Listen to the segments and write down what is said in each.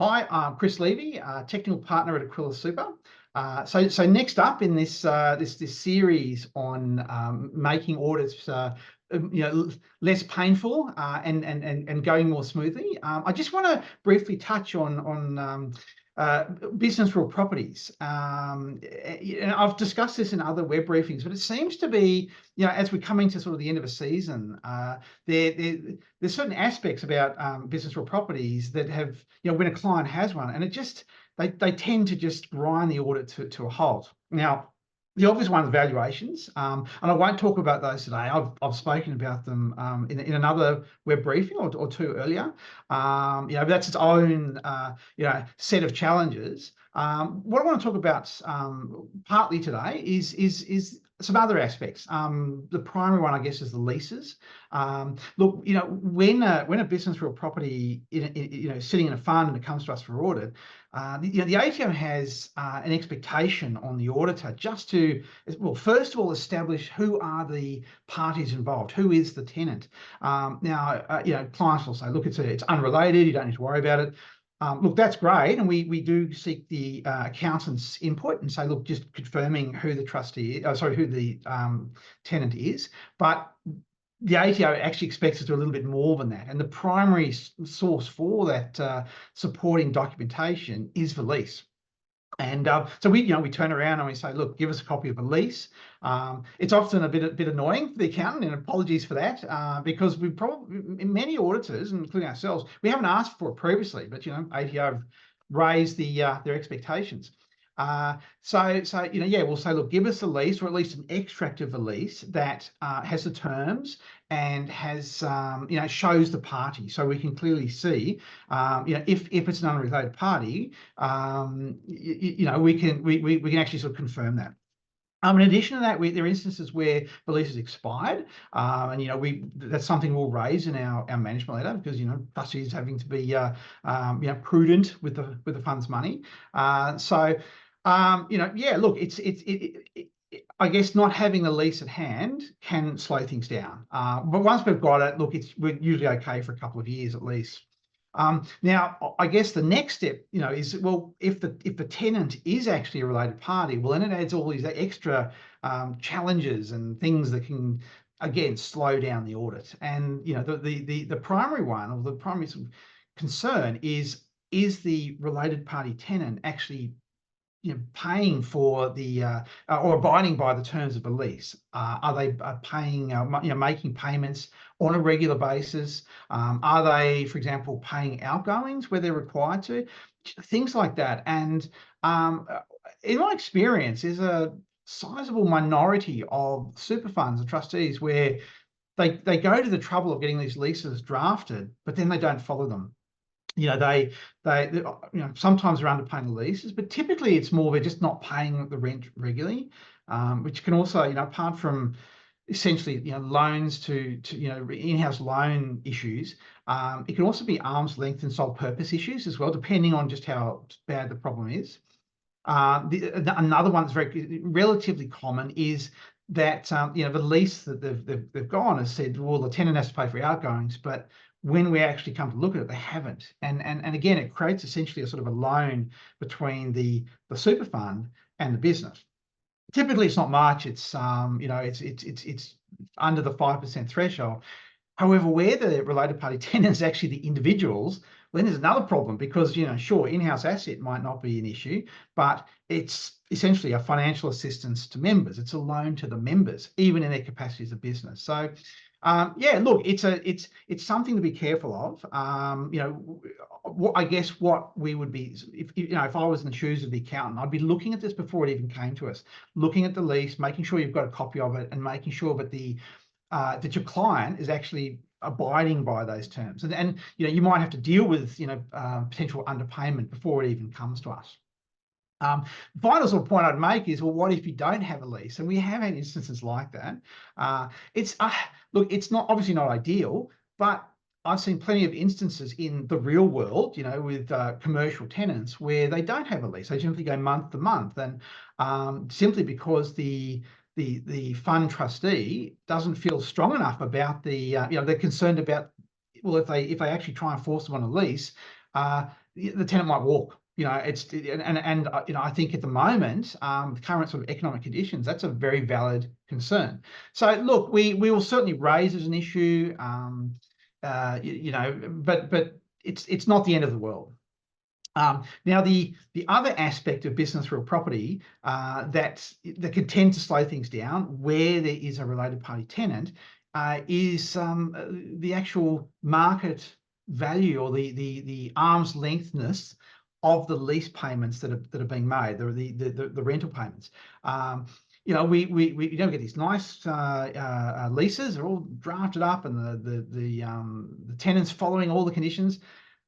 Hi, I'm Chris Levy, technical partner at Aquila Super. So next up in this series on making audits, less painful and going more smoothly. I just want to briefly touch on business real properties. I've discussed this in other web briefings, but it seems to be, as we're coming to sort of the end of a season, there's certain aspects about business real properties that have, when a client has one, and they tend to just grind the audit to a halt. Now, the obvious one is valuations, and I won't talk about those today. I've spoken about them in another web briefing or two earlier. That's its own set of challenges. What I want to talk about partly today is some other aspects. The primary one, I guess, is the leases. Look, when a business real property, sitting in a fund and it comes to us for audit, the ATO has an expectation on the auditor just to, well, first of all, establish who are the parties involved, who is the tenant. Clients will say, look, it's unrelated, you don't need to worry about it. Look, that's great, and we do seek the accountant's input and say, look, just confirming who the who the tenant is. But the ATO actually expects us to do a little bit more than that, and the primary source for that supporting documentation is the lease. And so we turn around and we say, look, give us a copy of the lease. It's often a bit annoying for the accountant, and apologies for that, because we probably, many auditors, including ourselves, we haven't asked for it previously, but ATO have raised their expectations. We'll say, look, give us a lease, or at least an extract of the lease that has the terms and has, shows the party, so we can clearly see, if it's an unrelated party, we can actually sort of confirm that. In addition to that, there are instances where the lease is expired, and that's something we'll raise in our management letter, because trustees having to be prudent with the fund's money. Look, I guess not having the lease at hand can slow things down. But once we've got it, look, we're usually okay for a couple of years at least. Now, I guess the next step, is, well, if the tenant is actually a related party, well, then it adds all these extra challenges and things that can, again, slow down the audit. And the primary one, or the primary concern is the related party tenant actually paying for the or abiding by the terms of the lease? Are they paying, making payments on a regular basis? Are they, for example, paying outgoings where they're required to? Things like that. And in my experience, there's a sizable minority of super funds and trustees where they go to the trouble of getting these leases drafted, but then they don't follow them. They sometimes they're underpaying the leases, but typically it's more they're just not paying the rent regularly, which can also, apart from essentially, loans to in-house loan issues, it can also be arm's length and sole purpose issues as well, depending on just how bad the problem is. Another one that's relatively common is that the lease that they've gone has said, well, the tenant has to pay for outgoings, but when we actually come to look at it, they haven't. And again, it creates essentially a sort of a loan between the super fund and the business. Typically, it's not much. It's it's under the 5% threshold. However, where the related party tenants actually the individuals, then there's another problem, because sure, in-house asset might not be an issue, but it's essentially a financial assistance to members. It's a loan to the members, even in their capacity as a business. So look, it's something to be careful of. I guess what we would be, if I was in the shoes of the accountant, I'd be looking at this before it even came to us, looking at the lease, making sure you've got a copy of it, and making sure that that your client is actually abiding by those terms. And you might have to deal with potential underpayment before it even comes to us. Final sort of point I'd make is, well, what if you don't have a lease? And we have had instances like that. Look, it's obviously not ideal, but I've seen plenty of instances in the real world, with commercial tenants where they don't have a lease. They simply go month to month, and simply because the fund trustee doesn't feel strong enough about they're concerned about, well, if they actually try and force them on a lease, the tenant might walk. You know, you know, I think at the moment, the current sort of economic conditions, that's a very valid concern. So look, we will certainly raise as an issue, you know, but it's not the end of the world. Now, the other aspect of business real property that can tend to slow things down where there is a related party tenant is the actual market value, or the arm's lengthness of the lease payments that are being made, the rental payments. You know, we don't get these nice leases. They're all drafted up, and the tenants following all the conditions.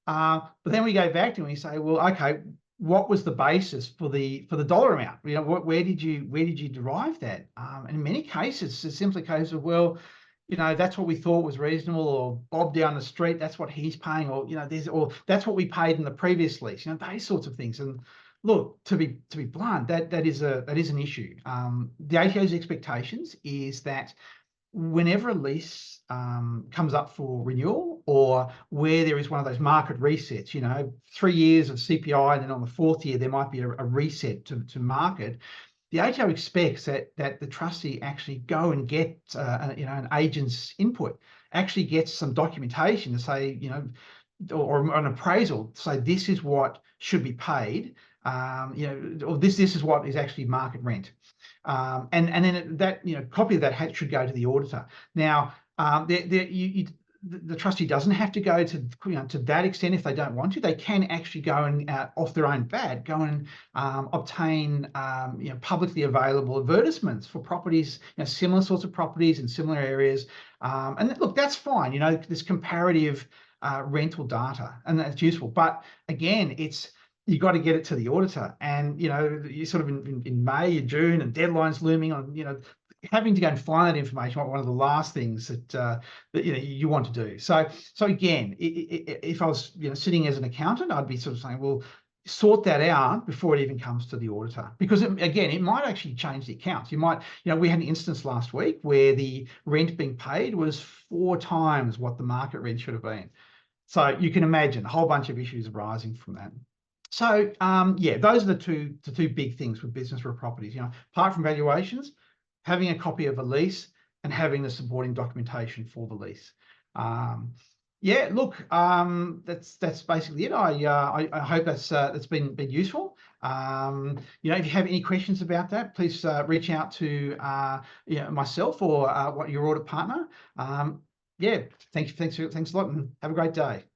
But then we go back to and we say, well, okay, what was the basis for the dollar amount? You know, where did you derive that? And in many cases, it's simply a case of, well, you know, that's what we thought was reasonable, or Bob down the street, that's what he's paying, or you know, or that's what we paid in the previous lease. You know, those sorts of things. And look, to be blunt, that is an issue. The ATO's expectations is that whenever a lease comes up for renewal, or where there is one of those market resets, you know, 3 years of CPI, and then on the 4th year there might be a reset to market, the ATO expects that the trustee actually go and get you know, an agent's input, actually gets some documentation to say, you know, or an appraisal to say this is what should be paid, you know, or this is what is actually market rent. And then that, you know, copy of that should go to the auditor. Now, the trustee doesn't have to go to, you know, to that extent if they don't want to. They can actually go and off their own bat, go and obtain you know, publicly available advertisements for properties, you know, similar sorts of properties in similar areas. And look, that's fine. You know, this comparative rental data, and that's useful. But again, you got to get it to the auditor, and you know, you sort of in May or June, and deadlines looming on, you know, having to go and find that information, one of the last things that you know, you want to do. So again, if I was, you know, sitting as an accountant, I'd be sort of saying, well, sort that out before it even comes to the auditor, because again, it might actually change the accounts. You might, you know, we had an instance last week where the rent being paid was 4 times what the market rent should have been. So you can imagine a whole bunch of issues arising from that. So yeah, those are the two big things with business real properties. You know, apart from valuations, having a copy of a lease and having the supporting documentation for the lease. Yeah, look, that's basically it. I hope that's been useful. You know, if you have any questions about that, please reach out to you know, myself or your audit partner. Yeah, thanks a lot, and have a great day.